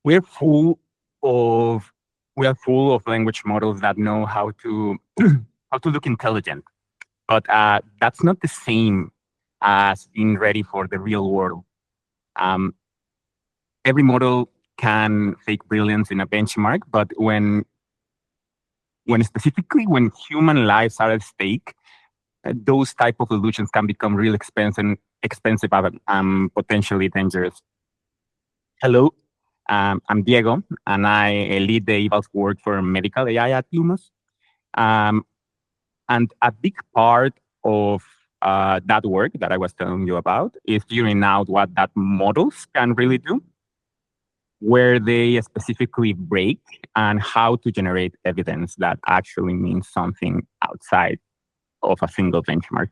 we're full of we are full of language models that know how to how to look intelligent, but that's not the same as being ready for the real world. Um, every model can fake brilliance in a benchmark, but when human lives are at stake, those type of solutions can become real expensive and potentially dangerous. Hello, I'm Diego, and I lead the evals work for medical AI at Lumos. Um, and a big part of that work that I was telling you about is figuring out what that models can really do, where they specifically break, and how to generate evidence that actually means something outside of a single benchmark.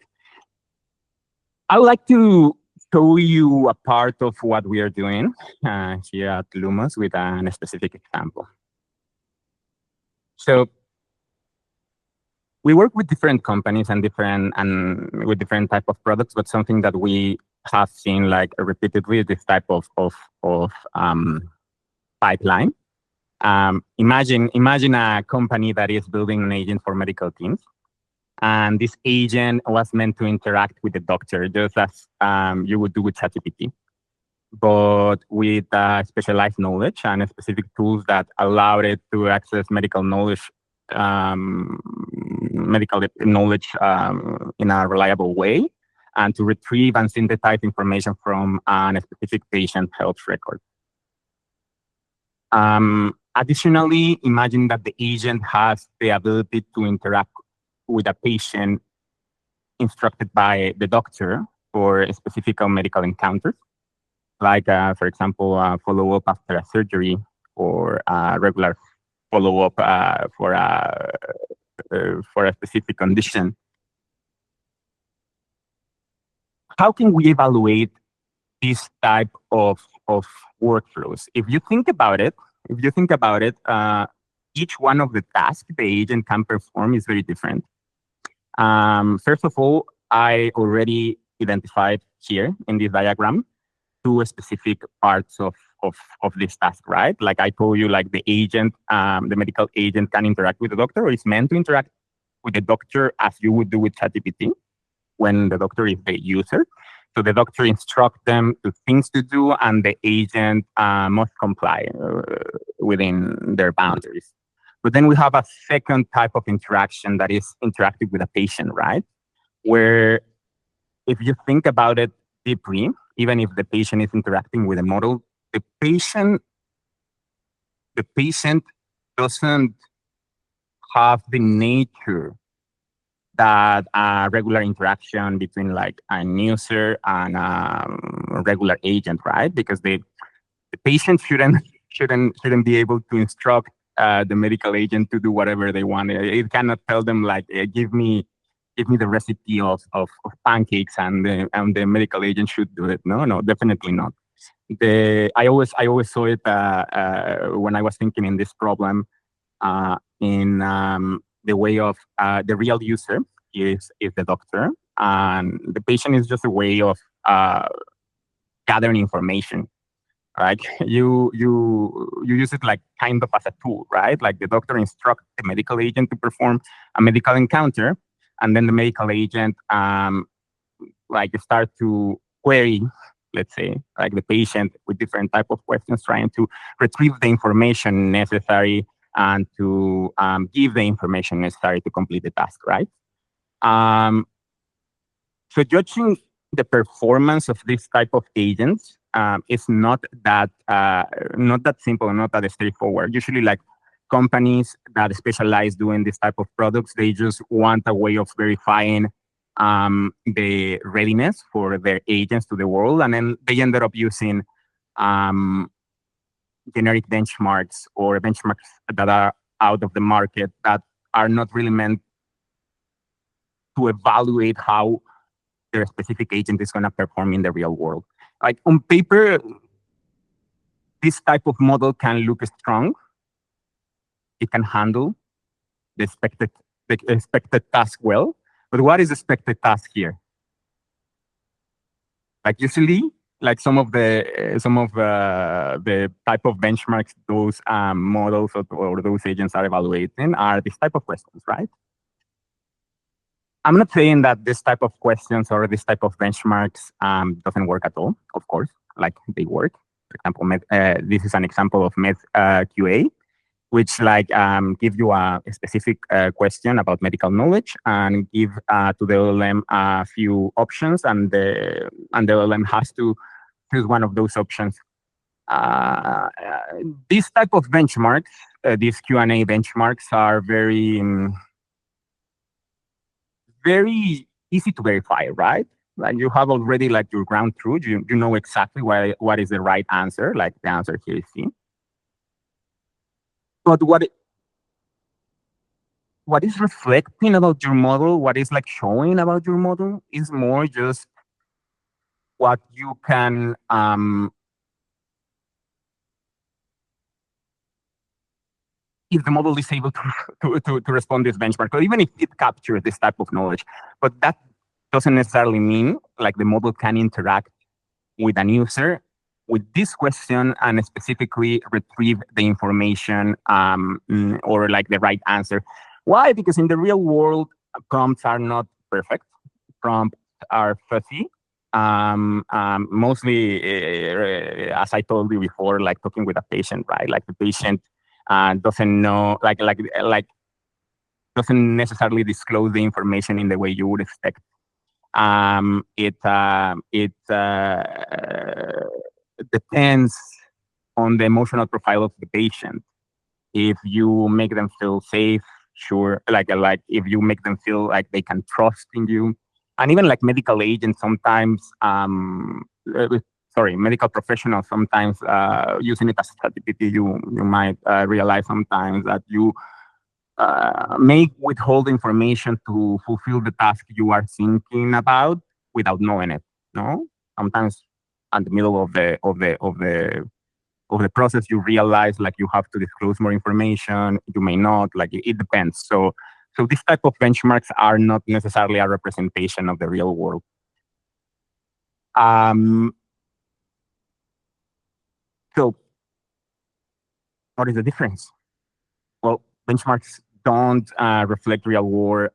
I would like to show you a part of what we are doing here at Lumos with a specific example. So we work with different companies and with different type of products, but something that we have seen like repeatedly is this type of pipeline. Imagine a company that is building an agent for medical teams. And this agent was meant to interact with the doctor, just as you would do with ChatGPT, but with specialized knowledge and specific tools that allowed it to access medical knowledge in a reliable way, and to retrieve and synthesize information from a specific patient health record. Additionally, imagine that the agent has the ability to interact with a patient instructed by the doctor for specific medical encounters, like, for example, follow-up after a surgery, or regular follow-up for a specific condition. How can we evaluate this type of workflows? If you think about it, each one of the tasks the agent can perform is very different. First of all, I already identified here in this diagram two specific parts of this task, right? Like I told you, like the agent, the medical agent can interact with the doctor, or is meant to interact with the doctor as you would do with ChatGPT when the doctor is the user. So the doctor instructs them to things to do, and the agent must comply within their boundaries. But then we have a second type of interaction that is interactive with a patient, right? Where if you think about it deeply, even if the patient is interacting with a model, the patient doesn't have the nature that a regular interaction between like a user and a regular agent, right? Because the patient shouldn't be able to instruct the medical agent to do whatever they want. It cannot tell them like, give me the recipe of pancakes, and the medical agent should do it. No, definitely not. I always saw it when I was thinking in this problem in the way of the real user is the doctor, and the patient is just a way of gathering information. Right? You use it like kind of as a tool, right? Like the doctor instructs the medical agent to perform a medical encounter, and then the medical agent like start to query, let's say, like the patient with different type of questions, trying to retrieve the information necessary and to give the information necessary to complete the task, right? So judging the performance of this type of agents is not that simple, not that straightforward. Usually, like companies that specialize doing this type of products, they just want a way of verifying the readiness for their agents to the world, and then they ended up using generic benchmarks or benchmarks that are out of the market that are not really meant to evaluate how their specific agent is going to perform in the real world. Like on paper, this type of model can look strong. It can handle the expected task well. But what is the expected task here? Like usually like some of the type of benchmarks those models or those agents are evaluating are this type of questions, right? I'm not saying that this type of questions or this type of benchmarks doesn't work at all. Of course, like they work. For example, this is an example of Med QA, which like give you a specific question about medical knowledge and give to the LLM a few options, and the LLM has to choose one of those options. These type of benchmarks, these Q&A benchmarks, are very easy to verify, right? Like you have already like your ground truth. You know exactly what is the right answer. Like the answer here is C. But what is reflecting about your model, what is like showing about your model, is more just what you can if the model is able to respond to this benchmark, or even if it captures this type of knowledge. But that doesn't necessarily mean like the model can interact with an user with this question and specifically retrieve the information or like the right answer. Why? Because in the real world, prompts are not perfect. Prompts are fuzzy. Mostly, as I told you before, like talking with a patient, right? Like the patient doesn't know, like doesn't necessarily disclose the information in the way you would expect. It depends on the emotional profile of the patient. If you make them feel safe, sure, like if you make them feel like they can trust in you, and even like medical agents sometimes, medical professionals sometimes using it as a strategy, you might realize sometimes that you may withhold information to fulfill the task you are thinking about without knowing it. No, sometimes at the middle of the process, you realize like you have to disclose more information. You may not. Like it depends. So this type of benchmarks are not necessarily a representation of the real world. So what is the difference? Well, benchmarks don't reflect real world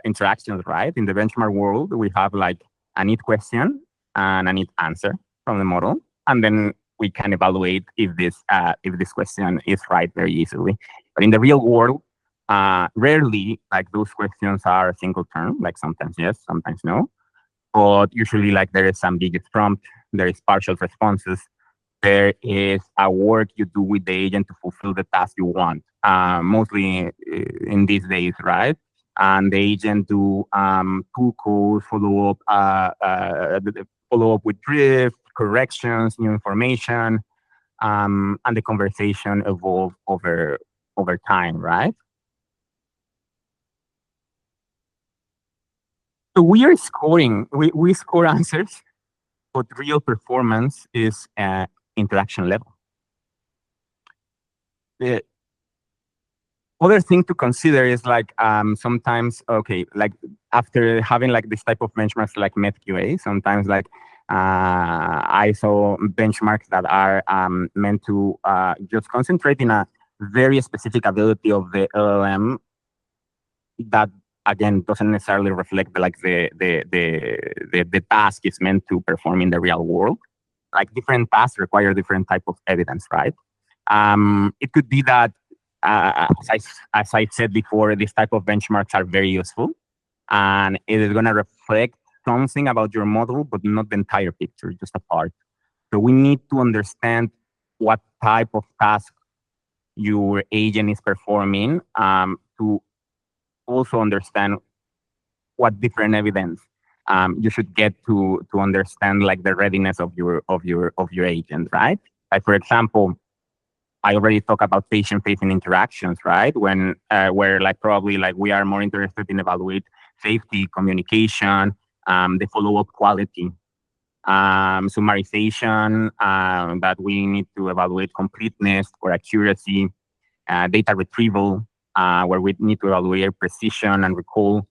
interactions, right? In the benchmark world, we have like a need question and a need answer from the model, and then we can evaluate if this question is right very easily. But in the real world, rarely like those questions are single term. Like sometimes yes, sometimes no. But usually, like there is some ambiguous prompt, there is partial responses, there is a work you do with the agent to fulfill the task you want. Mostly in these days, right? And the agent do pull calls, follow up with drift, corrections, new information, and the conversation evolve over time, right? So we are scoring, we score answers, but real performance is interaction level. The other thing to consider is like sometimes, okay, like after having like this type of benchmarks like MedQA, sometimes like I saw benchmarks that are meant to just concentrate in a very specific ability of the LLM that again doesn't necessarily reflect like the task is meant to perform in the real world. Like different tasks require different type of evidence, right? It could be that as I said before, these type of benchmarks are very useful, and it is going to reflect something about your model, but not the entire picture, just a part. So we need to understand what type of task your agent is performing to also understand what different evidence you should get to understand like the readiness of your agent, right? Like for example, I already talked about patient-facing interactions, right? When where like probably like we are more interested in evaluate safety, communication, the follow-up quality, summarization, that we need to evaluate completeness or accuracy, data retrieval, where we need to evaluate precision and recall,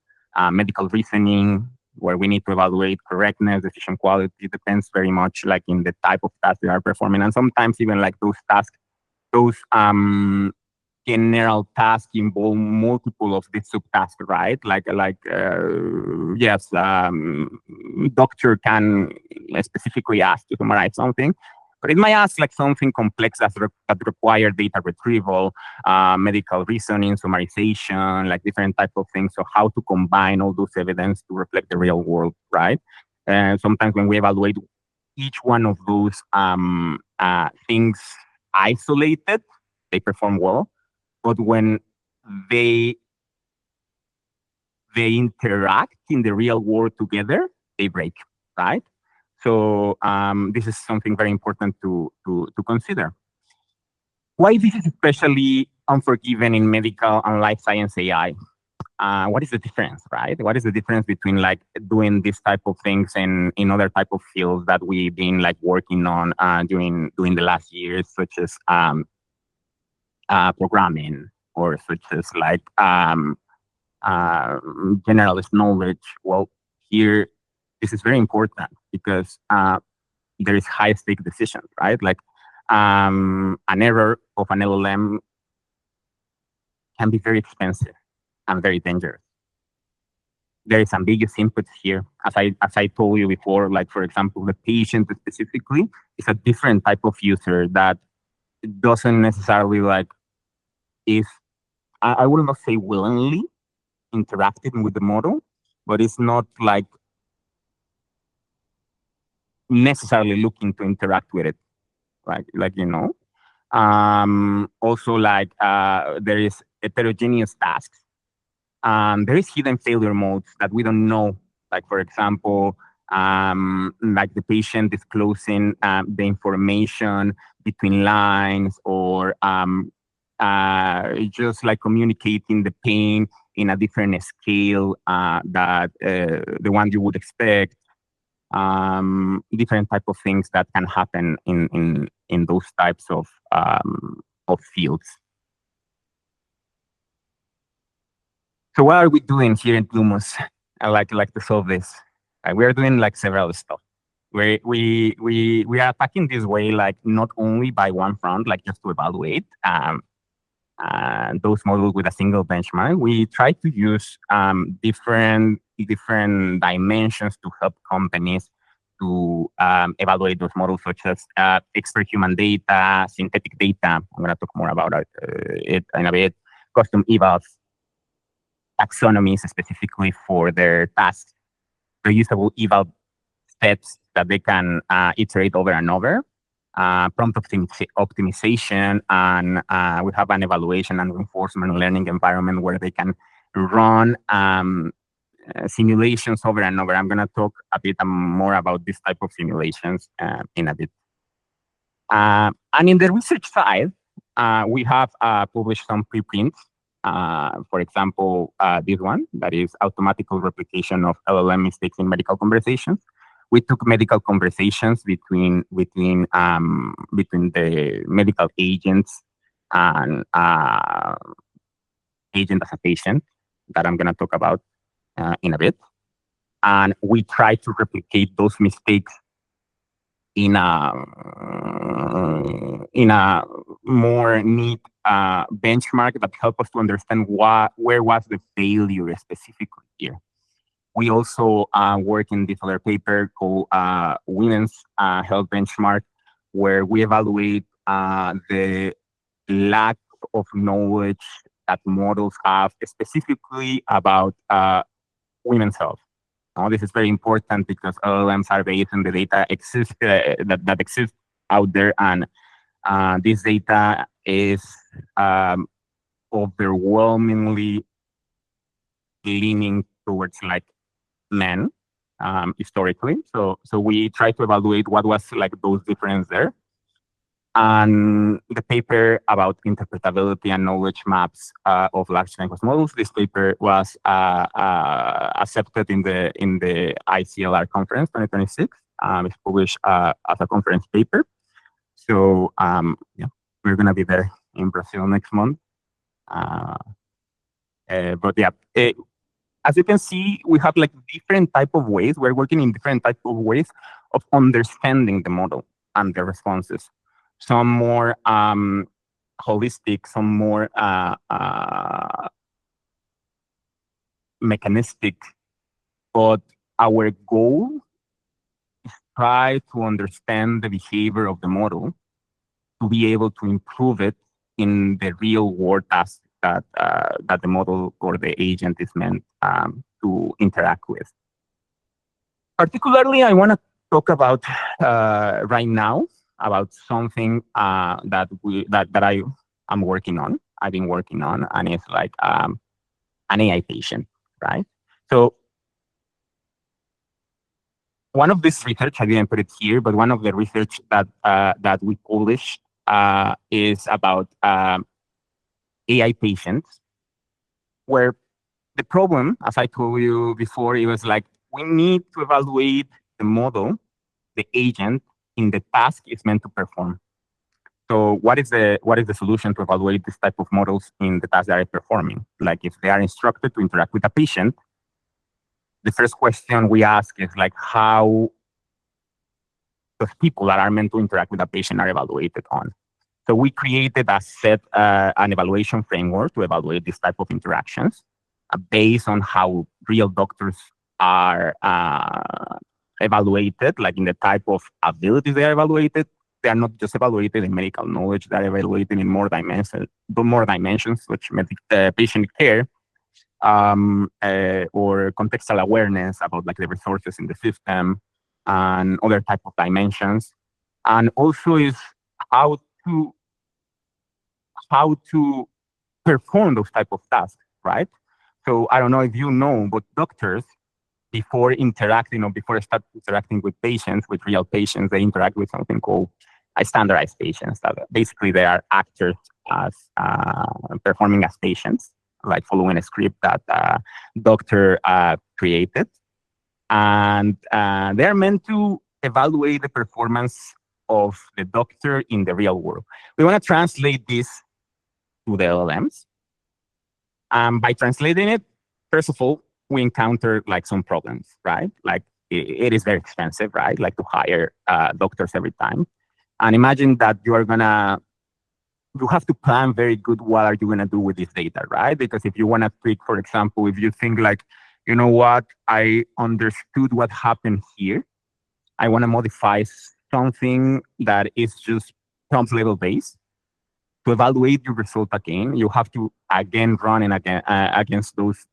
medical reasoning, where we need to evaluate correctness, decision quality. Depends very much like in the type of task they are performing, and sometimes even like those tasks, those general tasks involve multiple of these subtasks, right? Yes, doctor can specifically ask to summarize something, but it might ask like something complex that require data retrieval, medical reasoning, summarization, like different type of things. So how to combine all those evidence to reflect the real world, right? And sometimes when we evaluate each one of those things isolated, they perform well. But when they interact in the real world together, they break, right? So this is something very important to consider. Why this is especially unforgiving in medical and life science AI? What is the difference, right? What is the difference between like doing this type of things and in other type of fields that we've been like working on during the last years, such as programming or such as like generalist knowledge? Well, here this is very important because there is high stake decisions, right? Like an error of an LLM can be very expensive and very dangerous. There is ambiguous inputs here. As I told you before, like for example, the patient specifically is a different type of user that doesn't necessarily like is I will not say willingly interacting with the model, but it's not like necessarily looking to interact with it, like you know. Also, like there is heterogeneous tasks. There is hidden failure modes that we don't know. Like for example, like the patient disclosing the information between lines, or just like communicating the pain in a different scale that the one you would expect. Different type of things that can happen in those types of fields. So what are we doing here in Lumos? I like to solve this. We are doing like several stuff. We are attacking this way, like not only by one front, like just to evaluate those models with a single benchmark. We try to use different dimensions to help companies to evaluate those models, such as expert human data, synthetic data. I'm going to talk more about it in a bit. Custom evals, taxonomies specifically for their tasks, reusable eval steps that they can iterate over and over, prompt optimization, and we have an evaluation and reinforcement learning environment where they can run simulations over and over. I'm going to talk a bit more about this type of simulations in a bit. And in the research side, we have published some preprints. For example, this one, that is automatical replication of LLM mistakes in medical conversations. We took medical conversations between the medical agents and agent as a patient that I'm going to talk about in a bit. And we try to replicate those mistakes in a more neat benchmark that help us to understand where was the failure specifically here. We also work in this other paper called Women's Health Benchmark, where we evaluate the lack of knowledge that models have specifically about women's health. This is very important because LLMs are based on the data that exists out there, and this data is overwhelmingly leaning towards like men historically. So we try to evaluate what was like those differences there. And the paper about interpretability and knowledge maps of large language models. This paper was accepted in the ICLR conference 2026. It's published as a conference paper. So yeah, we're gonna be there in Brazil next month. But yeah, as you can see, we have like different type of ways. We're working in different type of ways of understanding the model and the responses. Some more holistic, some more mechanistic. But our goal is try to understand the behavior of the model to be able to improve it in the real world tasks that the model or the agent is meant to interact with. Particularly, I want to talk about right now about something that I am working on. I've been working on, and it's like an AI patient, right? So one of this research, I didn't put it here, but one of the research that we published is about AI patients, where the problem, as I told you before, it was like we need to evaluate the model, the agent, in the task it's meant to perform. So what is the solution to evaluate this type of models in the task they are performing? Like if they are instructed to interact with a patient, the first question we ask is like how those people that are meant to interact with a patient are evaluated on. So we created an evaluation framework to evaluate this type of interactions based on how real doctors are evaluated, like in the type of abilities they are evaluated. They are not just evaluated in medical knowledge; they are evaluated in more dimensions, which patient care or contextual awareness about like the resources in the system and other type of dimensions, and also is how to perform those type of tasks, right? So I don't know if you know, but doctors before interacting or before start interacting with patients, with real patients, they interact with something called standardized patients. That basically they are actors as performing as patients, like following a script that doctor created, and they are meant to evaluate the performance of the doctor in the real world. We want to translate this to the LLMs. By translating it, first of all, we encounter like some problems, right? Like it is very expensive, right? Like to hire doctors every time. And imagine that you have to plan very good what are you going to do with this data, right? Because if you want to tweak, for example, if you think like, you know what, I understood what happened here. I want to modify something that is just prompt level based. To evaluate your result again, you have to again run and again against those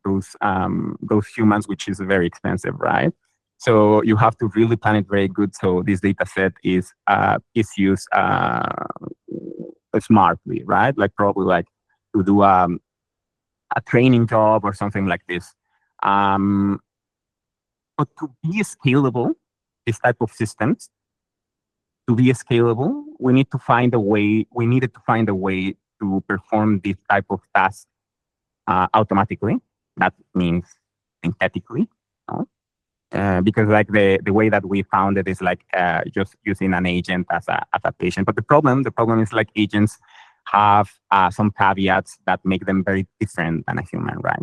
humans, which is very expensive, right? So you have to really plan it very good. So this data set is used smartly, right? Like probably like to do a training job or something like this. But to be scalable, this type of systems, to be scalable, we needed to find a way to perform this type of task automatically. That means synthetically. No? Because like the way that we found it is like just using an agent as a patient. But the problem is like agents have some caveats that make them very different than a human, right?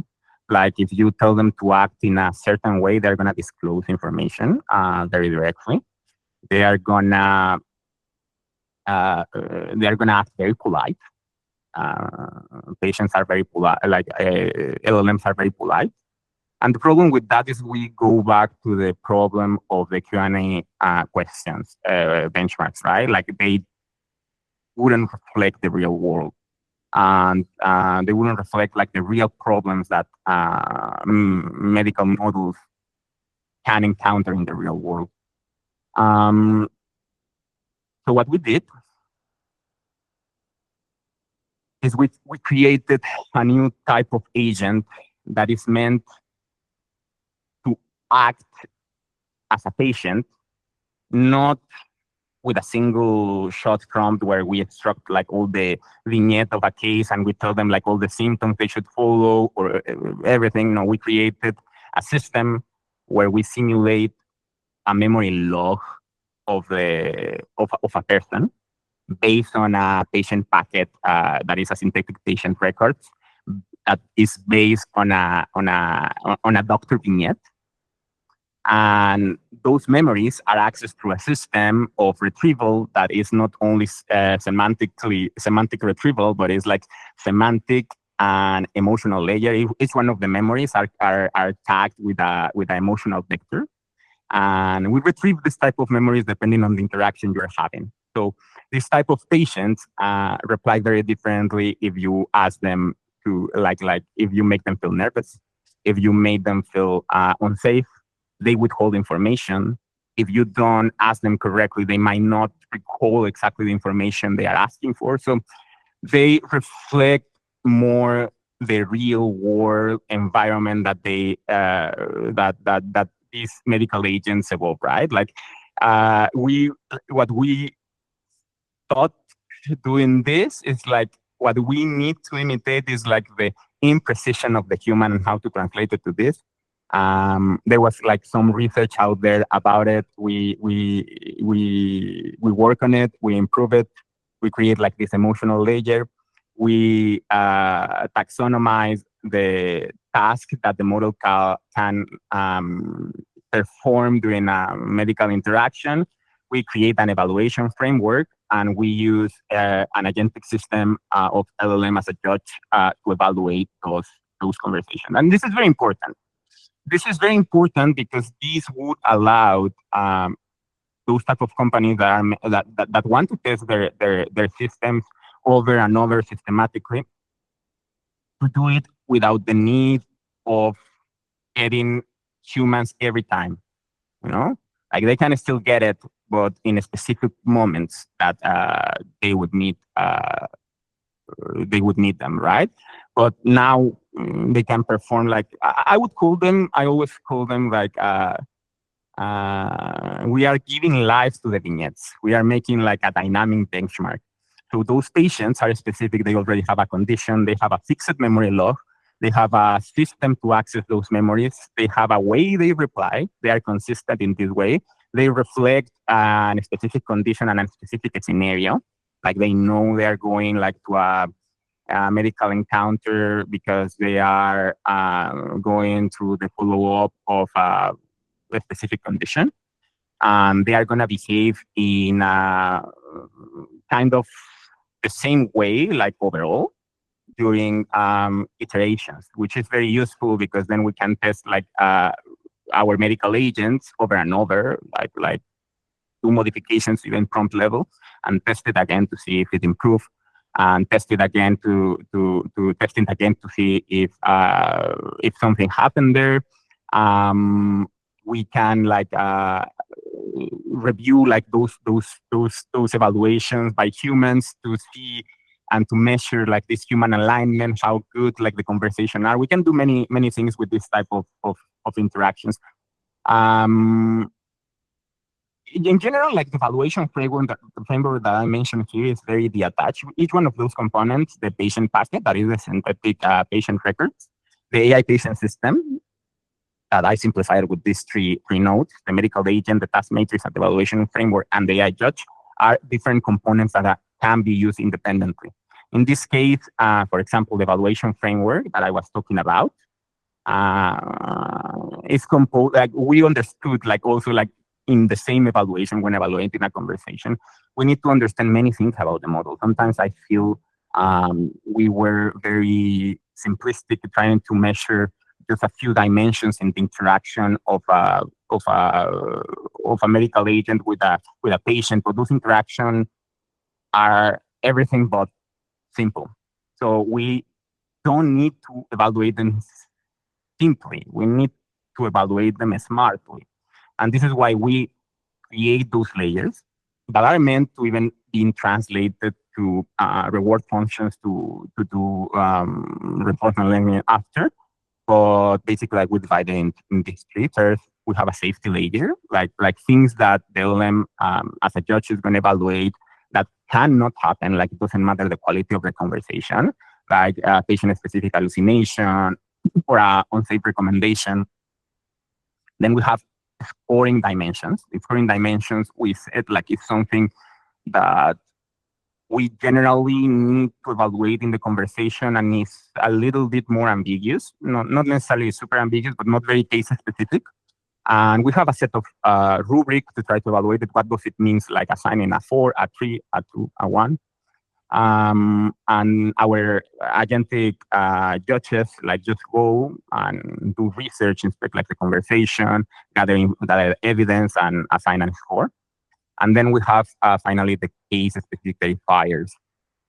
Like if you tell them to act in a certain way, they're gonna disclose information very directly. They are gonna act very polite. Patients are very polite, like LLMs are very polite. And the problem with that is we go back to the problem of the Q&A questions, benchmarks, right? Like they wouldn't reflect the real world. And they wouldn't reflect like the real problems that medical models can encounter in the real world. So what we did is we created a new type of agent that is meant to act as a patient, not with a single shot prompt where we extract like all the vignette of a case and we tell them like all the symptoms they should follow or everything. No, we created a system where we simulate a memory log of a person based on a patient packet that is a synthetic patient record that is based on a doctor vignette. And those memories are accessed through a system of retrieval that is not only semantic retrieval, but is like semantic and emotional layer. Each one of the memories are tagged with an emotional vector. And we retrieve this type of memories depending on the interaction you're having. So this type of patients reply very differently if you ask them to, like if you make them feel nervous, if you make them feel unsafe, they withhold information. If you don't ask them correctly, they might not recall exactly the information they are asking for. So they reflect more the real world environment that they that these medical agents evolve, right? Like what we thought doing this is like what we need to imitate is like the imprecision of the human and how to translate it to this. There was like some research out there about it. We work on it. We improve it. We create like this emotional layer. We taxonomize the task that the model can perform during a medical interaction. We create an evaluation framework, and we use an agentic system of LLM as a judge to evaluate those conversations. And this is very important. This is very important because this would allow those type of companies that want to test their systems over and over systematically to do it without the need of getting humans every time. You know, like they can still get it, but in specific moments that they would need them, right? But now they can perform like I would call them. I always call them like we are giving life to the vignettes. We are making like a dynamic benchmark. So those patients are specific. They already have a condition. They have a fixed memory log. They have a system to access those memories. They have a way they reply. They are consistent in this way. They reflect a specific condition and a specific scenario. Like they know they are going like to a medical encounter because they are going through the follow-up of a specific condition. They are going to behave in kind of the same way, like overall, during iterations, which is very useful because then we can test like our medical agents over and over, like do modifications even prompt level, and test it again to see if it improves, and test it again to test it again to see if something happened there. We can like review like those evaluations by humans to see and to measure like this human alignment, how good like the conversation are. We can do many things with this type of interactions. In general, like the evaluation framework that I mentioned here is very detached. Each one of those components, the patient packet, that is the synthetic patient records, the AI patient system that I simplified with these three nodes, the medical agent, the task matrix, and the evaluation framework, and the AI judge are different components that can be used independently. In this case, for example, the evaluation framework that I was talking about is composed, like we understood, like also like in the same evaluation when evaluating a conversation, we need to understand many things about the model. Sometimes I feel we were very simplistic trying to measure just a few dimensions in the interaction of a medical agent with a patient, but those interactions are everything but simple. So we don't need to evaluate them simply. We need to evaluate them smartly. And this is why we create those layers that are meant to even be translated to reward functions to do reinforcement learning after. But basically, like we divide it in these three. First, we have a safety layer, like things that the LLM as a judge is going to evaluate that cannot happen. Like it doesn't matter the quality of the conversation, like patient-specific hallucination or unsafe recommendation. Then we have scoring dimensions. The scoring dimensions we said like it's something that we generally need to evaluate in the conversation, and it's a little bit more ambiguous, not necessarily super ambiguous, but not very case specific. And we have a set of rubrics to try to evaluate it. What does it mean, like assigning a 4, a 3, a 2, a 1? And our agentic judges like just go and do research, inspect like the conversation, gather evidence, and assign a score. And then we have finally the case-specific verifiers.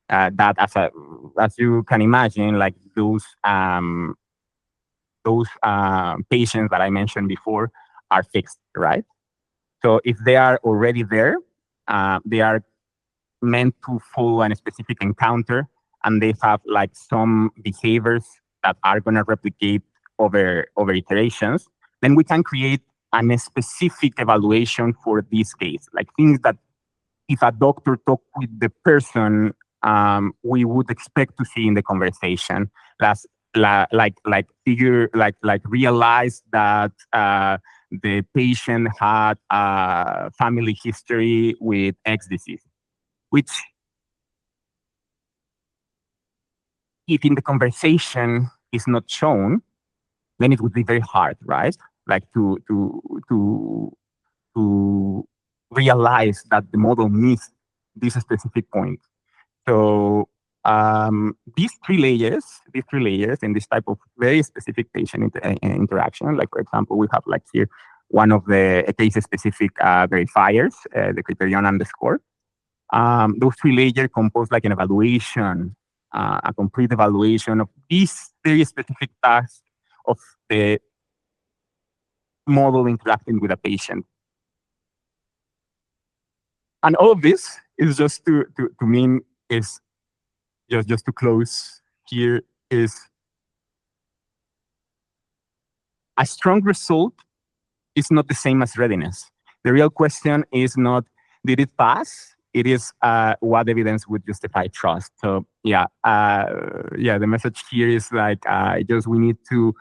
That, as you can imagine, like those patients that I mentioned before are fixed, right? So if they are already there, they are meant to follow a specific encounter, and they have like some behaviors that are going to replicate over iterations, then we can create a specific evaluation for this case, like things that if a doctor talked with the person, we would expect to see in the conversation. Plus, realize that the patient had a family history with X disease, which if in the conversation is not shown, then it would be very hard, right? Like to realize that the model missed this specific point. So these three layers in this type of very specific patient interaction, like for example, we have like here one of the case-specific verifiers, the criterion and the score. Those three layers compose like an evaluation, a complete evaluation of this very specific task of the model interacting with a patient. And all of this is just to mean is just to close here is a strong result is not the same as readiness. The real question is not did it pass? It is what evidence would justify trust. So yeah, the message here is like just we need to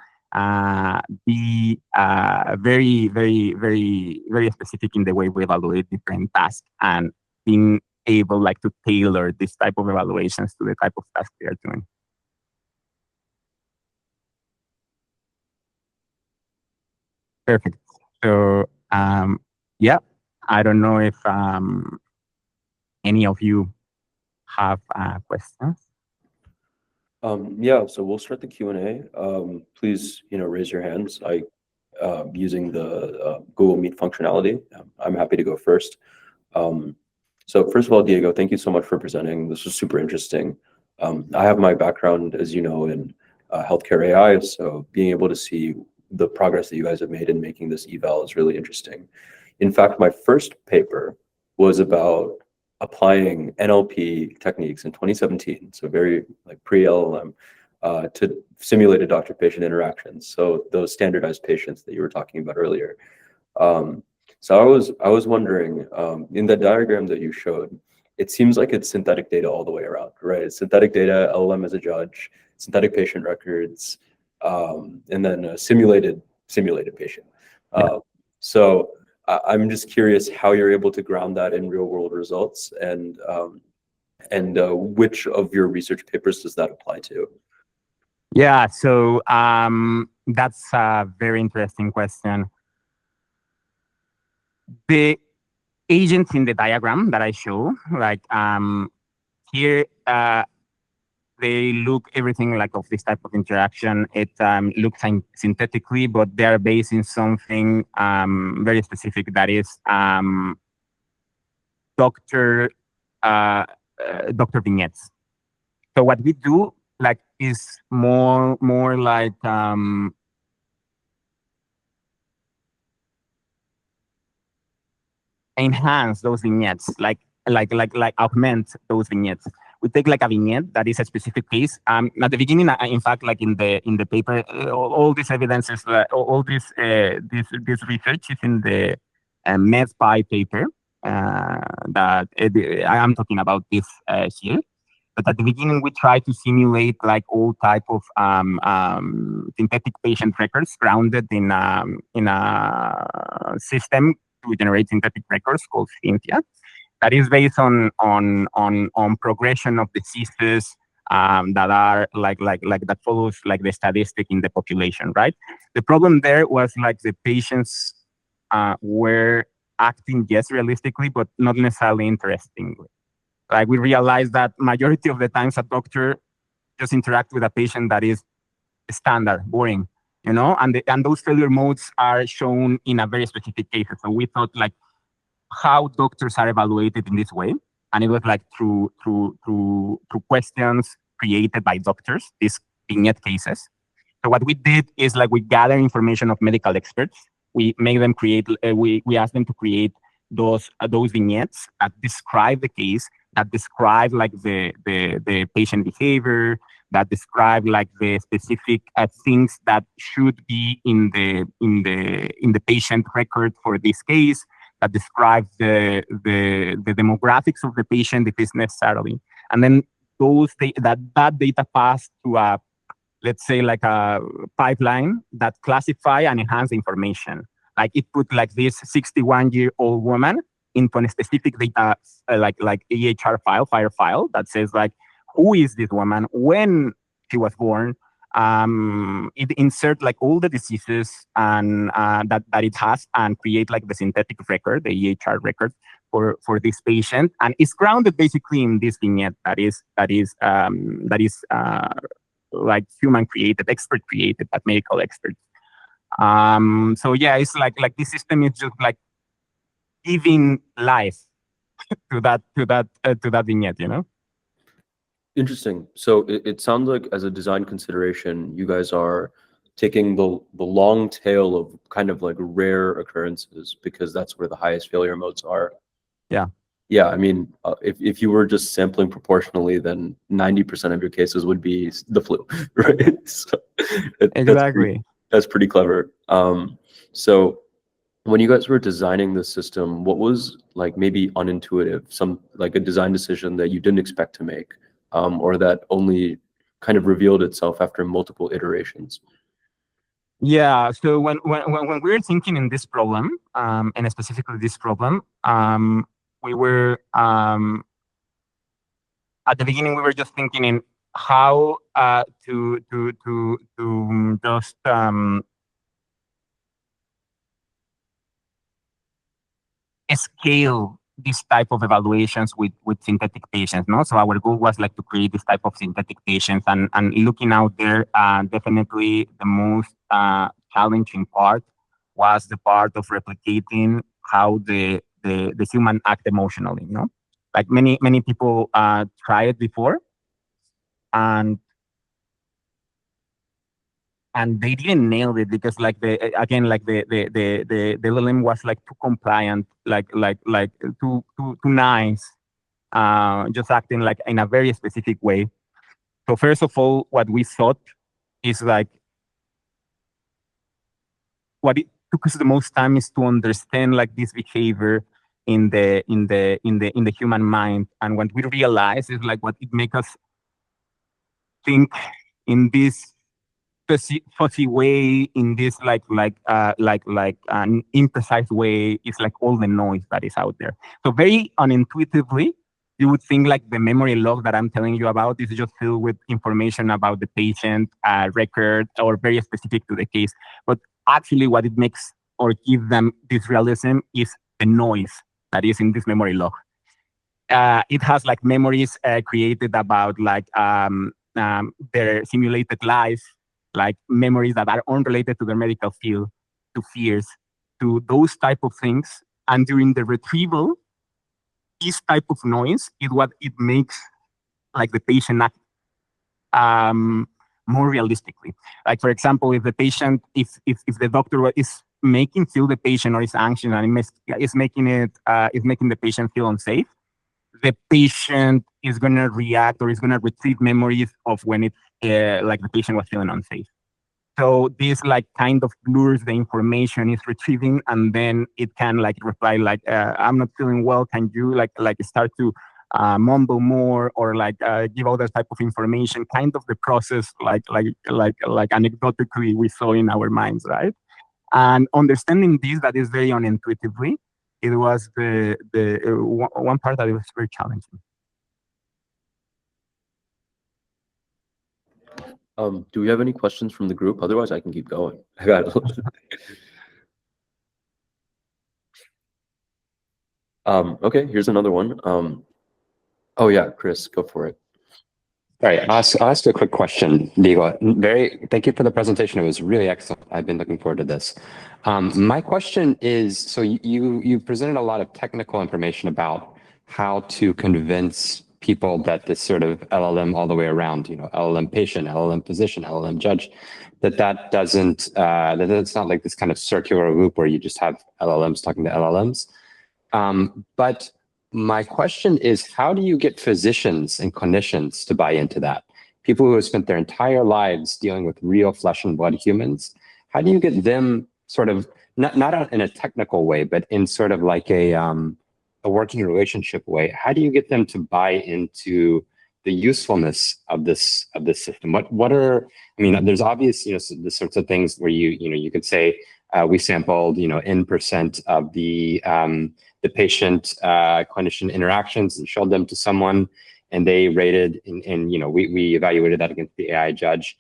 be very, very, very, very specific in the way we evaluate different tasks, and being able like to tailor this type of evaluations to the type of task they are doing. Perfect. So yeah, I don't know if any of you have questions. Yeah, so we'll start the Q&A. Please, raise your hands. Using the Google Meet functionality. I'm happy to go first. So first of all, Diego, thank you so much for presenting. This was super interesting. I have my background, as you know, in healthcare AI, so being able to see the progress that you guys have made in making this eval is really interesting. In fact, my first paper was about applying NLP techniques in 2017, so very like pre-LLM, to simulated doctor-patient interactions. So those standardized patients that you were talking about earlier. So I was wondering, in the diagram that you showed, it seems like it's synthetic data all the way around, right? It's synthetic data, LLM as a judge, synthetic patient records, and then a simulated patient. So I'm just curious how you're able to ground that in real world results, and which of your research papers does that apply to? Yeah, so that's a very interesting question. The agents in the diagram that I show, like here, they look everything like of this type of interaction. It looks synthetically, but they are based in something very specific, that is doctor vignettes. So what we do like is more like enhance those vignettes, like augment those vignettes. We take like a vignette that is a specific case. At the beginning, in fact, like in the paper, all this evidence is all this research is in the MedSpy paper that I am talking about this here. But at the beginning, we try to simulate like all type of synthetic patient records grounded in a system to generate synthetic records called Cynthia. that is based on progression of diseases that are like that follows like the statistic in the population, right? The problem there was like the patients were acting, yes, realistically, but not necessarily interestingly. Like we realized that majority of the times a doctor just interact with a patient that is standard, boring, and those failure modes are shown in a very specific case. So we thought like how doctors are evaluated in this way, and it was like through questions created by doctors, these vignette cases. So what we did is like we gather information of medical experts. We make them create. We ask them to create those vignettes that describe the case, that describe like the patient behavior, that describe like the specific things that should be in the patient record for this case, that describe the demographics of the patient if it's necessarily, and then that data pass to a, let's say, like a pipeline that classify and enhance the information. Like it put like this 61-year-old woman into a specific data, like EHR file, FHIR file that says like, who is this woman, when she was born. It insert like all the diseases and that it has, and create like the synthetic record, the EHR record for this patient, and it's grounded basically in this vignette that is like human created, expert created, but medical experts. So yeah, it's like this system is just like giving life to that vignette. Interesting. So it sounds like as a design consideration, you guys are taking the long tail of kind of like rare occurrences because that's where the highest failure modes are. Yeah. Yeah, I mean, if you were just sampling proportionally, then 90% of your cases would be the flu, right? So Exactly. that's pretty clever. So when you guys were designing the system, what was like maybe unintuitive, some like a design decision that you didn't expect to make, or that only kind of revealed itself after multiple iterations? Yeah. So when we were thinking in this problem, and specifically this problem, we were at the beginning we were just thinking in how to just scale this type of evaluations with synthetic patients. No, so our goal was like to create this type of synthetic patients, and looking out there, definitely the most challenging part was the part of replicating how the human act emotionally. Like many people try it before, and they didn't nail it because like the LLM was like too compliant, like too nice, just acting like in a very specific way. So first of all, what we thought is like what it took us the most time is to understand like this behavior in the human mind, and what we realize is like what it makes us think in this fuzzy way, in this an imprecise way, is like all the noise that is out there. So very unintuitively, you would think like the memory log that I'm telling you about is just filled with information about the patient record or very specific to the case. But actually what it makes or give them this realism is the noise that is in this memory log. It has like memories created about like their simulated life, like memories that are unrelated to their medical field, to fears, to those type of things. And during the retrieval, this type of noise is what it makes like the patient act more realistically. Like for example, if the patient, if the doctor is making feel the patient or is anxious and is making the patient feel unsafe, the patient is going to react or is going to retrieve memories of when it like the patient was feeling unsafe. So this like kind of blurs the information it's retrieving, and then it can like reply like, "I'm not feeling well. Can you like start to mumble more or like give other type of information?" Kind of the process like anecdotically we saw in our minds, right? And understanding this, that is very unintuitively. it was one part that it was very challenging. Do we have any questions from the group? Otherwise, I can keep going. I got it. Okay, here's another one. Oh yeah, Chris, go for it. All right, I'll ask a quick question, Diego. Thank you for the presentation. It was really excellent. I've been looking forward to this. My question is, so you presented a lot of technical information about how to convince people that this sort of LLM all the way around, LLM patient, LLM physician, LLM judge, that doesn't, that it's not like this kind of circular loop where you just have LLMs talking to LLMs. But my question is, how do you get physicians and clinicians to buy into that? People who have spent their entire lives dealing with real flesh and blood humans, how do you get them sort of, not in a technical way, but in sort of like a working relationship way? How do you get them to buy into the usefulness of this system? What are, I mean, there's obvious, the sorts of things where you could say, we sampled, N% of the patient clinician interactions and showed them to someone, and they rated, and we evaluated that against the AI judge.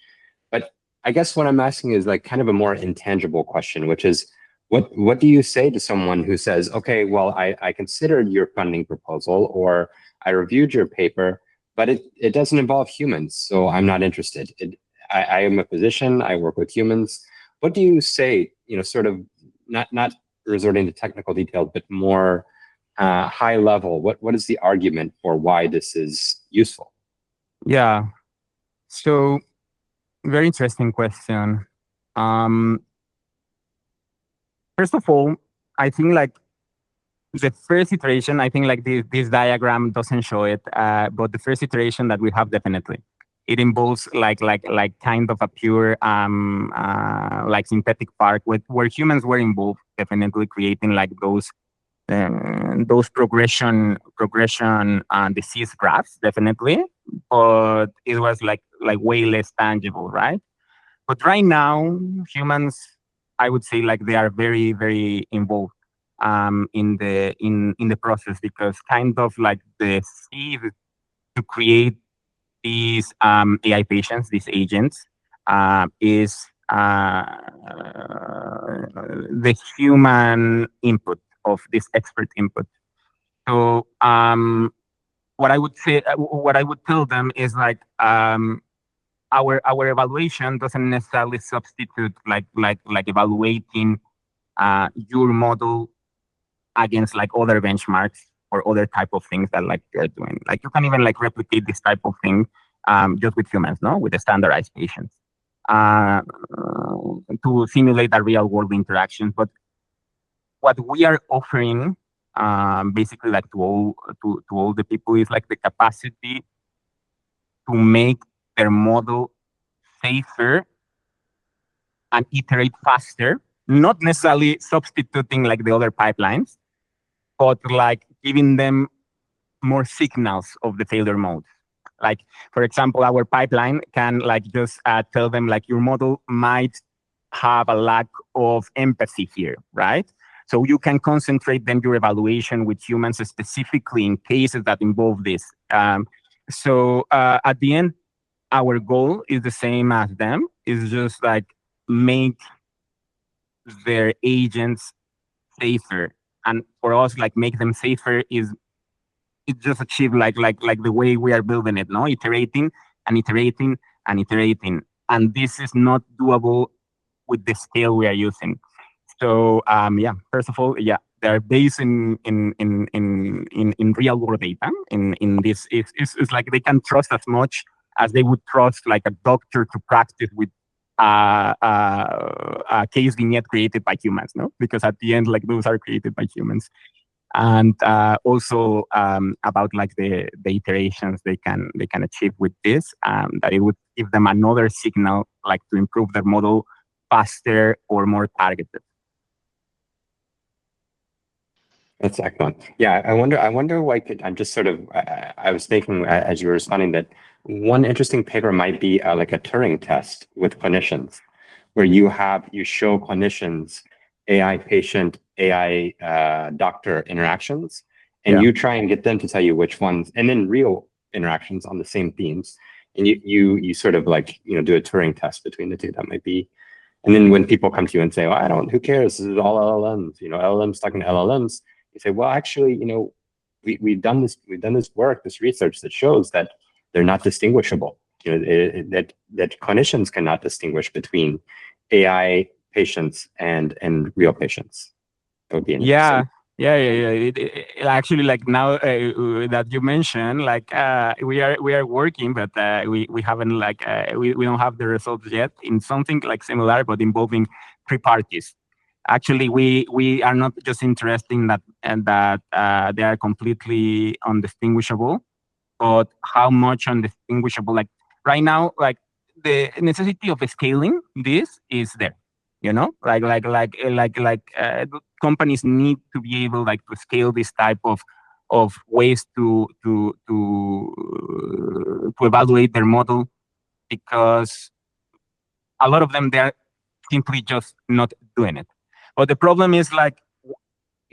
But I guess what I'm asking is like kind of a more intangible question, which is, what do you say to someone who says, okay, well, I considered your funding proposal, or I reviewed your paper, but it doesn't involve humans, so I'm not interested. I am a physician, I work with humans. What do you say, sort of not resorting to technical details, but more high level? What is the argument for why this is useful? Yeah. So very interesting question. First of all, I think like the first iteration, I think like this diagram doesn't show it, but the first iteration that we have, definitely, it involves like kind of a pure like synthetic park where humans were involved, definitely creating like those progression disease graphs, definitely, but it was like way less tangible, right? But right now, humans, I would say like they are very, very involved in the process, because kind of like the seed to create these AI patients, these agents, is the human input of this expert input. So what I would say, what I would tell them is like our evaluation doesn't necessarily substitute like evaluating your model against like other benchmarks or other type of things that like you're doing. Like you can even like replicate this type of thing just with humans, no, with the standardized patients to simulate a real world interaction. But what we are offering basically like to all the people is like the capacity to make their model safer and iterate faster, not necessarily substituting like the other pipelines, but like giving them more signals of the failure mode. Like, for example, our pipeline can like just tell them like your model might have a lack of empathy here, right? So you can concentrate then your evaluation with humans specifically in cases that involve this. So at the end, our goal is the same as them. It's just like make their agents safer. And for us, like make them safer is it just achieve like the way we are building it, no? Iterating and iterating and iterating. And this is not doable with the scale we are using. So yeah, first of all, yeah, they're based in real world data. In this, it's like they can trust as much as they would trust like a doctor to practice with a case vignette created by humans, no? Because at the end, like those are created by humans. And also about like the iterations they can achieve with this, that it would give them another signal like to improve their model faster or more targeted. That's excellent. Yeah, I wonder why I'm just sort of, I was thinking as you were responding that one interesting paper might be like a Turing test with clinicians, where you show clinicians AI patient, AI doctor interactions, and Yeah. you try and get them to tell you which ones, and then real interactions on the same themes, and you sort of like do a Turing test between the two. That might be. And then when people come to you and say, well, who cares? This is all LLMs, LLMs talking to LLMs. You say, well, actually, we've done this work, this research that shows that they're not distinguishable. That clinicians cannot distinguish between AI patients and real patients. That would be an Yeah. interesting. Yeah. It actually, like, now that you mentioned, like, we are working, but we haven't, like, we don't have the results yet in something like similar, but involving three parties. Actually, we are not just interested in that, and that they are completely undistinguishable, but how much undistinguishable. Like, right now, like, the necessity of scaling this is there. Companies need to be able, like, to scale this type of ways to evaluate their model, because a lot of them, they're simply just not doing it. But the problem is, like,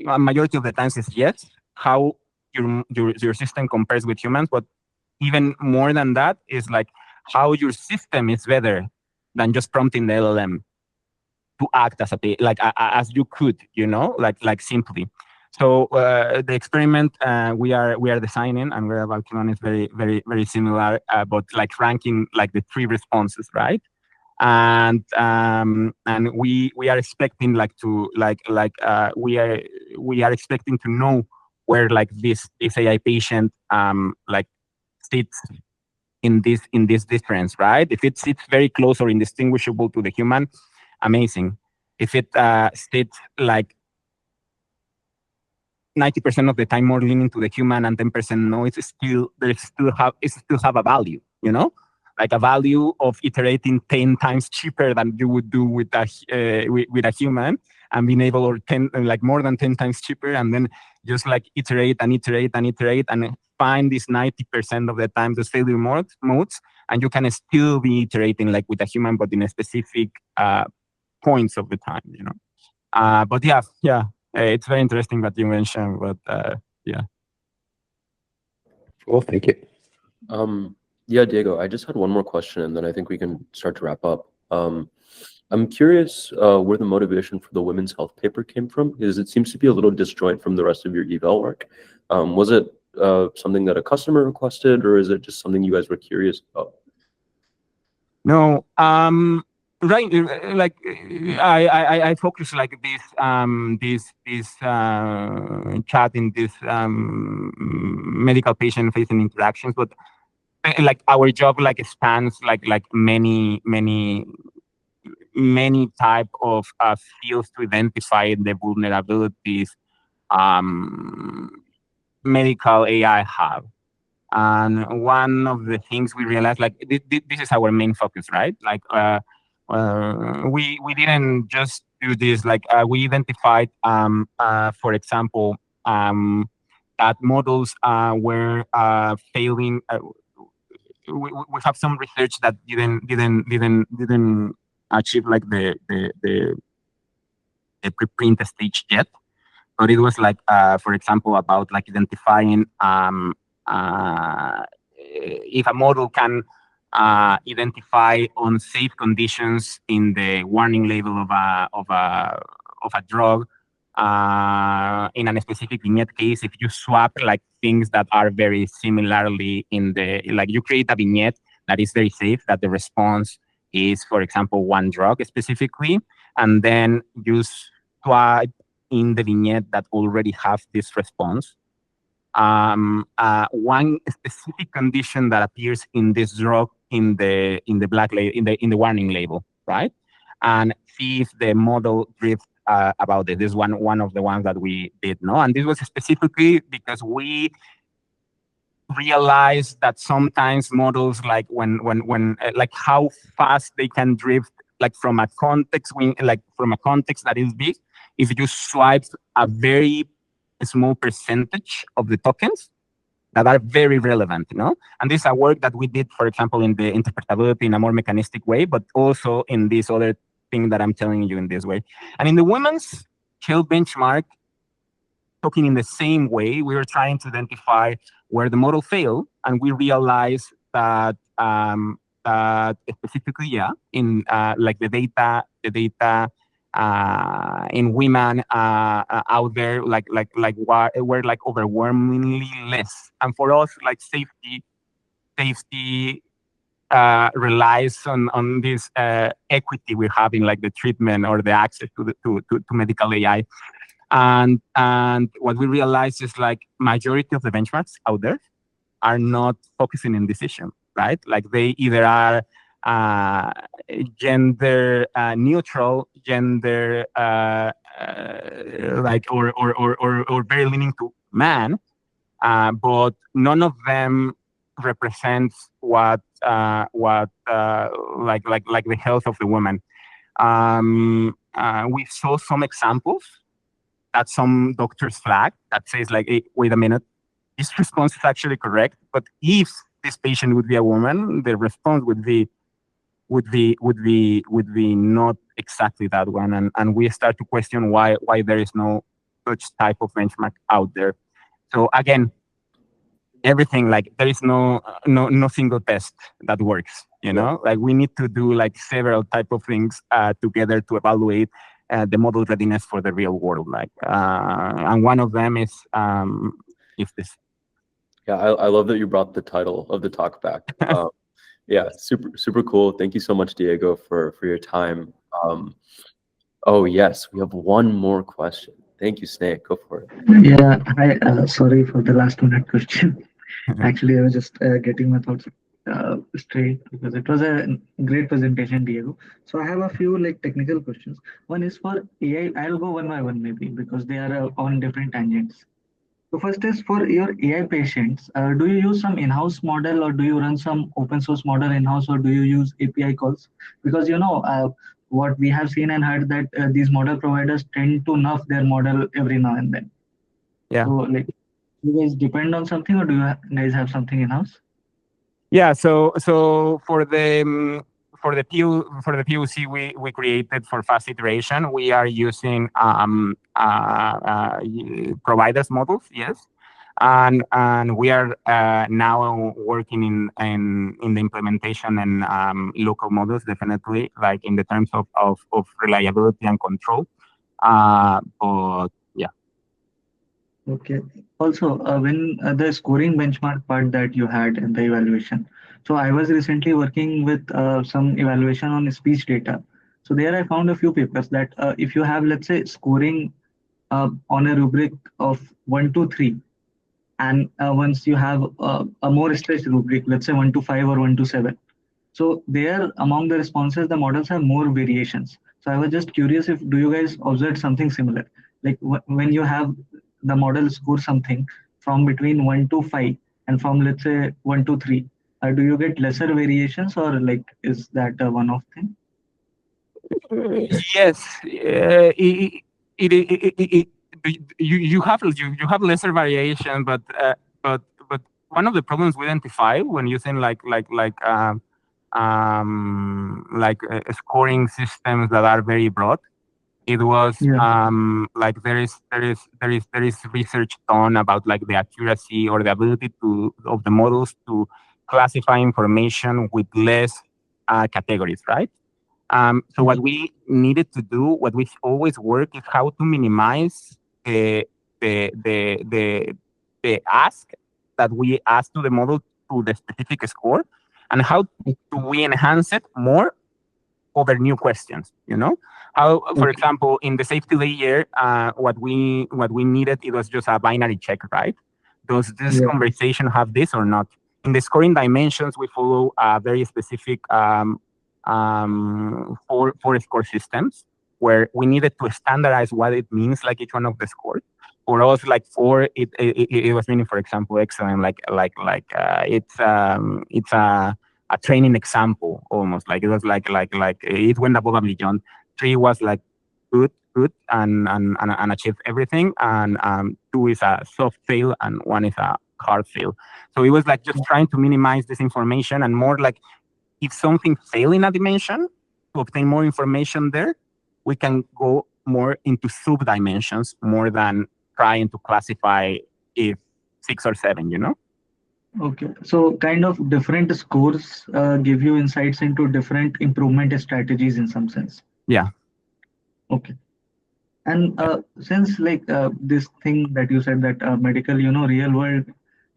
a majority of the times is, yes, how your system compares with humans, but even more than that is, like, how your system is better than just prompting the LLM to act as you could, like simply. So the experiment we are designing and we're working on is very, very, very similar, but like ranking, like, the three responses, right? And we are expecting, like, to we are expecting to know where, like, this AI patient like sits in this difference, right? If it sits very close or indistinguishable to the human, amazing. If it sits like 90% of the time more leaning to the human and 10% no, it still have a value, like a value of iterating 10 times cheaper than you would do with a human, and being able, or 10, like, more than 10 times cheaper, and then just, like, iterate and iterate and iterate and find this 90% of the time those failure modes, and you can still be iterating, like, with a human, but in a specific points of the time, but yeah, it's very interesting that you mentioned, but yeah. Cool, thank you. Yeah, Diego, I just had one more question, and then I think we can start to wrap up. I'm curious where the motivation for the women's health paper came from, because it seems to be a little disjoint from the rest of your eval work. Was it something that a customer requested, or is it just something you guys were curious about? No, right. Like, I focus, like, this chat in this medical patient facing interactions, but like, our job, like, spans, like many type of fields to identify the vulnerabilities medical AI have. And one of the things we realized, like, this is our main focus, right? Like, we didn't just do this. Like, we identified, for example, that models were failing. We have some research that didn't achieve, like, the preprint stage yet, but it was, like, for example, about, like, identifying if a model can identify unsafe conditions in the warning label of a drug in a specific vignette case. If you swap, like, things that are very similarly like, you create a vignette that is very safe, that the response is, for example, one drug specifically, and then you swap in the vignette that already have this response, one specific condition that appears in this drug in the black in the warning label, right? And see if the model drifts about it. This is one of the ones that we did, no? And this was specifically because we realized that sometimes models, like, when like, how fast they can drift, like, from a context that is big, if you swipe a very small percentage of the tokens that are very relevant, And this is a work that we did, for example, in the interpretability in a more mechanistic way, but also in this other thing that I'm telling you in this way. And in the women's health benchmark, talking in the same way, we were trying to identify where the model failed, and we realized that that specifically, in like the data in women out there, were like overwhelmingly less. And for us, like safety relies on this equity we have in like the treatment or the access to medical AI. And what we realized is like majority of the benchmarks out there are not focusing in decision, right? Like they either are gender neutral, gender like or very leaning to man, but none of them represents what like the health of the woman. We saw some examples that some doctors flag that says like, hey, wait a minute, this response is actually correct, but if this patient would be a woman, the response would be not exactly that one, and we start to question why there is no such type of benchmark out there. So again, everything, like there is no single test that works. You know, like we need to do like several type of things together to evaluate the model readiness for the real world. Like, and one of them is this. Yeah, I love that you brought the title of the talk back. Yeah, super cool. Thank you so much, Diego, for your time. Oh yes, we have one more question. Thank you, Snake. Go for it. Yeah, hi. Sorry for the last minute question. Actually, I was just getting my thoughts straight because it was a great presentation, Diego. So I have a few like technical questions. One is for AI. I'll go one by one maybe because they are on different tangents. So first is for your AI patients. Do you use some in-house model or do you run some open source model in-house or do you use API calls? Because what we have seen and heard that these model providers tend to nerf their model every now and then. Yeah. So like, you guys depend on something or do you guys have something in-house? Yeah. So for the POC we created for fast iteration, we are using providers models, yes, and we are now working in the implementation and local models, definitely, like in the terms of reliability and control. But yeah. Okay. Also, when the scoring benchmark part that you had in the evaluation, so I was recently working with some evaluation on speech data. So there I found a few papers that if you have, let's say, scoring on a rubric of 1 to 3, and once you have a more stretched rubric, let's say 1 to 5 or 1 to 7. So there, among the responses, the models have more variations. So I was just curious if do you guys observe something similar? Like when you have the model score something from between 1 to 5 and from let's say 1 to 3, do you get lesser variations or like is that a one-off thing? Yes, you have lesser variation, but one of the problems we identify when using scoring systems that are very broad, it was like there is research done about like the accuracy or the ability of the models to classify information with less categories, right? So what we needed to do, what we always work, is how to minimize the ask that we ask to the model to the specific score, and how do we enhance it more over new questions. You know, how, for example, in the safety layer, what we needed, it was just a binary check, right? Does this conversation have this or not? In the scoring dimensions, we follow a very specific four score systems where we needed to standardize what it means, like each one of the scores. For us, like four, it was meaning, for example, excellent, it's a training example almost, like it was like it went above and beyond. 3 was like good and achieved everything, and 2 is a soft fail and 1 is a hard fail. So it was like just trying to minimize this information and more like, if something fail in a dimension, to obtain more information there, we can go more into sub-dimensions more than trying to classify if 6 or 7, you know? Okay, so kind of different scores give you insights into different improvement strategies in some sense. Yeah. Okay. And since like this thing that you said that medical, real world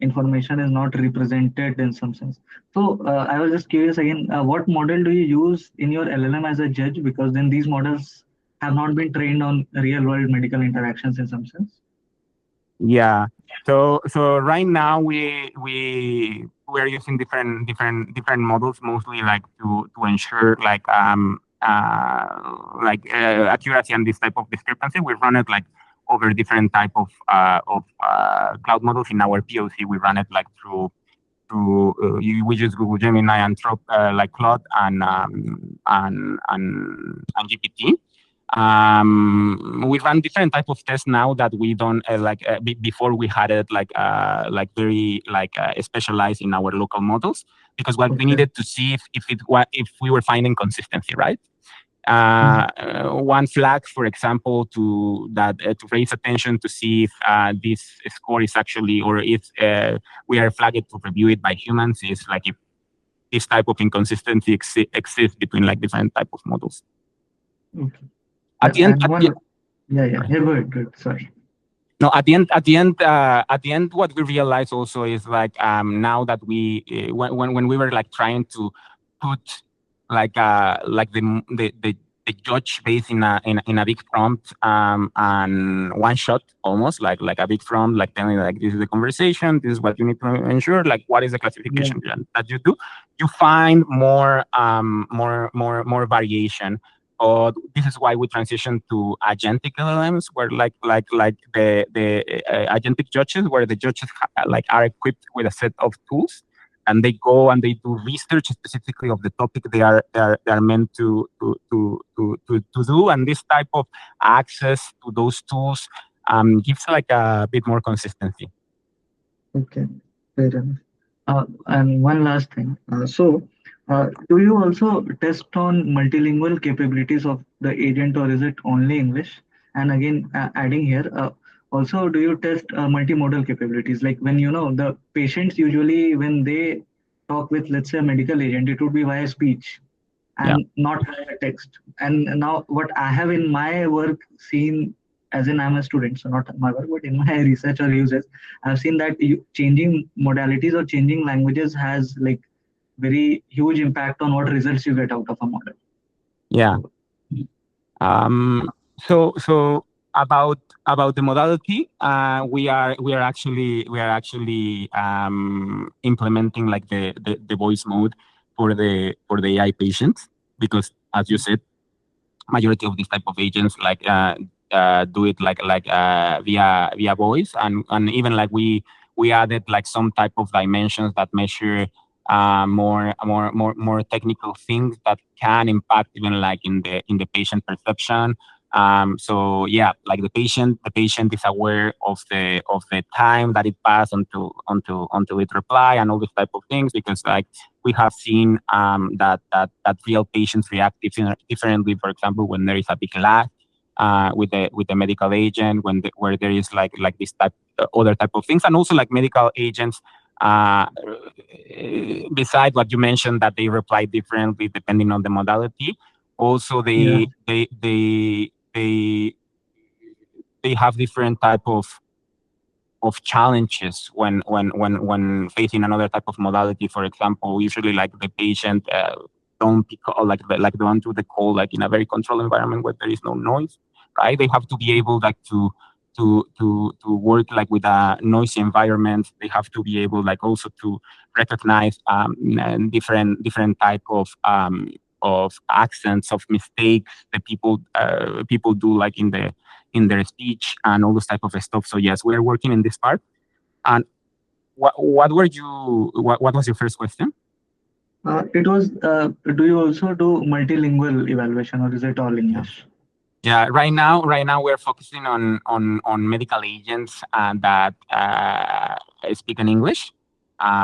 information is not represented in some sense. So I was just curious again, what model do you use in your LLM as a judge? Because then these models have not been trained on real world medical interactions in some sense. Yeah. So right now we're using different models, mostly like to ensure like accuracy and this type of discrepancy. We run it like over different type of cloud models. In our POC, we run it like through we use Google Gemini and like Claude and GPT. We run different type of tests now that we don't before we had it like very specialized in our local models, because what we needed to see if we were finding consistency, right? One flag, for example, to raise attention to see if this score is actually, or if we are flagged to review it by humans, is like if this type of inconsistency exists between like different type of models. Okay. At the end, yeah, good. Sorry. No, at the end, what we realized also is like now that we when we were like trying to put like the judge base in a big prompt and one shot almost like a big prompt, like telling like this is the conversation, this is what you need to ensure, like what is the classification that you do, you find more variation. This is why we transitioned to agentic LLMs, where like the agentic judges, where the judges are equipped with a set of tools, and they go and they do research specifically of the topic they are meant to do, and this type of access to those tools gives like a bit more consistency. Okay, fair enough. And one last thing. Do you also test on multilingual capabilities of the agent, or is it only English? And again, adding here, also, do you test multimodal capabilities? Like when the patients usually when they talk with, let's say, a medical agent, it would be via speech and not via text. And now, what I have in my work seen, as in I'm a student, so not my work, but in my research or uses, I've seen that changing modalities or changing languages has like very huge impact on what results you get out of a model. Yeah. So about the modality, we are actually implementing like the voice mode for the AI patients, because as you said, majority of these type of agents do it via voice, and even like we added like some type of dimensions that measure more technical things that can impact even like in the patient perception. So yeah, like the patient is aware of the time that it passed until it reply and all these type of things, because like we have seen that real patients react differently. For example, when there is a big lag with the medical agent, where there is like this type other type of things, and also like medical agents. Besides what you mentioned, that they reply differently depending on the modality. Also, they have different type of challenges when facing another type of modality. For example, usually like the patient don't pick don't do the call like in a very controlled environment where there is no noise, right? They have to be able like to work like with a noisy environment. They have to be able like also to recognize different type of accents, of mistakes that people do like in their speech and all those type of stuff. So yes, we are working in this part. And what was your first question? It was, do you also do multilingual evaluation, or is it all English? Yeah, right now we're focusing on medical agents that speak in English.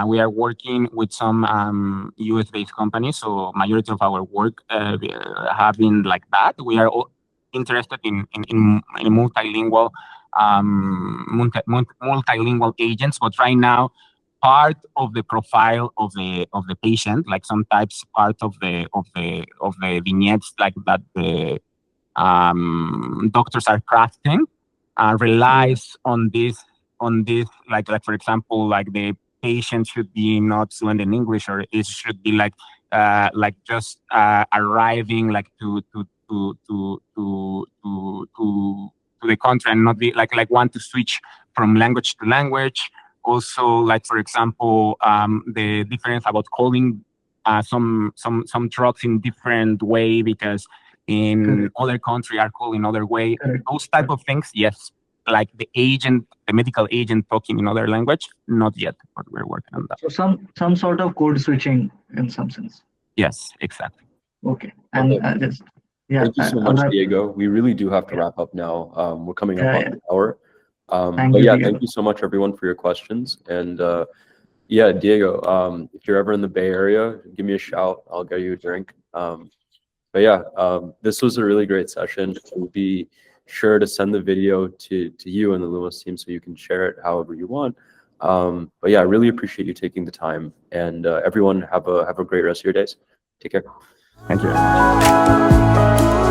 We are working with some US-based companies, so majority of our work have been like that. We are interested in multilingual multilingual agents, but right now, part of the profile of the patient, like some types part of the vignettes, like that the doctors are crafting, relies on this like for example, like the patient should be not fluent in English, or it should be like just arriving like to the country and not be like want to switch from language to language. Also, like for example, the difference about calling some drugs in different way because in other country are called in other way. Those type of things, yes. Like the medical agent talking in other language, not yet, but we're working on that. So some sort of code switching in some sense. Yes, exactly. Okay. And Okay. Thank you so much, Diego. We really do have to wrap up now. We're coming up on an hour. But yeah, thank you so much, everyone, for your questions. And yeah, Diego, if you're ever in the Bay Area, give me a shout. I'll get you a drink. But yeah, this was a really great session. We'll be sure to send the video to you and the Lumos team so you can share it however you want. But yeah, I really appreciate you taking the time. And everyone, have a great rest of your days. Take care. Thank you.